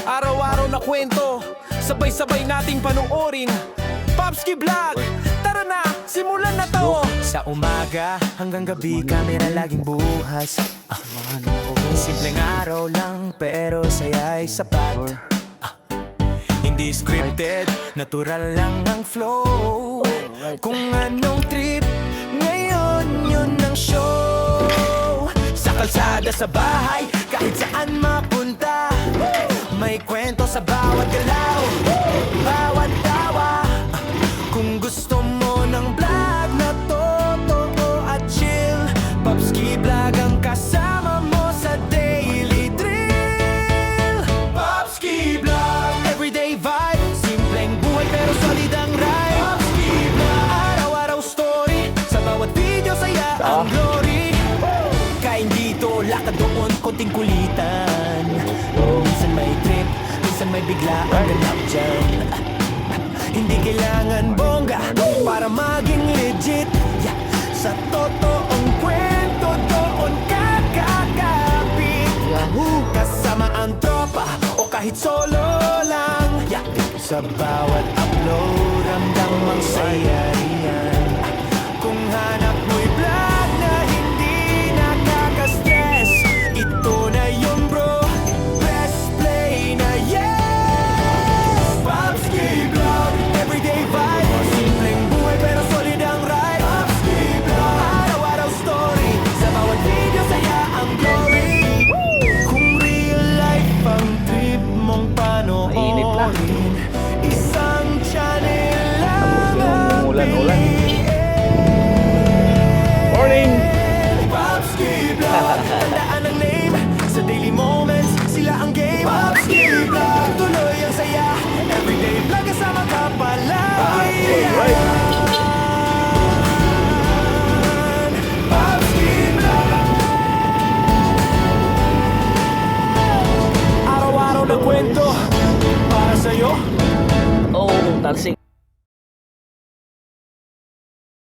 Araw-araw na kwento, sabay-sabay nating panoorin. Popski Vlog, tara na, simulan na to. Sa umaga hanggang gabi, kamera laging bukas. Simpleng araw lang, pero saya'y sapat. Hindi scripted, natural lang ang flow. Kung anong trip, ngayon yun ang show. Sa kalsada, sa bahay, kahit saan mapunta, may kwento sa bawat galaw, bawat tawa. Kung gusto mo ng vlog na totoo at chill, Popski Vlog ang kasama mo sa daily drill. Popski Vlog, everyday vibe, simpleng buhay pero solid ang ride. Popski Vlog, araw-araw story, sa bawat video saya ang glory. Kain dito, lakad doon, konting kulitan. Minsan may trip, minsan may bigla ang ganap dyan. Hindi kailangan bongga para maging legit. Sa totoong kwento doon kakakapit. Kasama ang tropa o kahit solo lang. Sa bawat upload, ramdam ang saya riyan. Kung hanap mo'y vlog na hindi nakaka-stress, ito na yun bro, press play na yes. Popski Vlog, everyday vibe, simpleng buhay pero solid ang ride. Popski Vlog, araw-araw story, sa bawat video saya ang glory. Kung real life ang trip mong panoorin, isang channel lang ang piliin. Morning! Popski Vlog, tandaan ang name. Sa daily moments, sila ang game. Popski Vlog, tuloy ang saya. Everyday vlog kasama ka palagi. Popski Vlog, araw-araw na kwento para sa'yo. Oo, tarsing.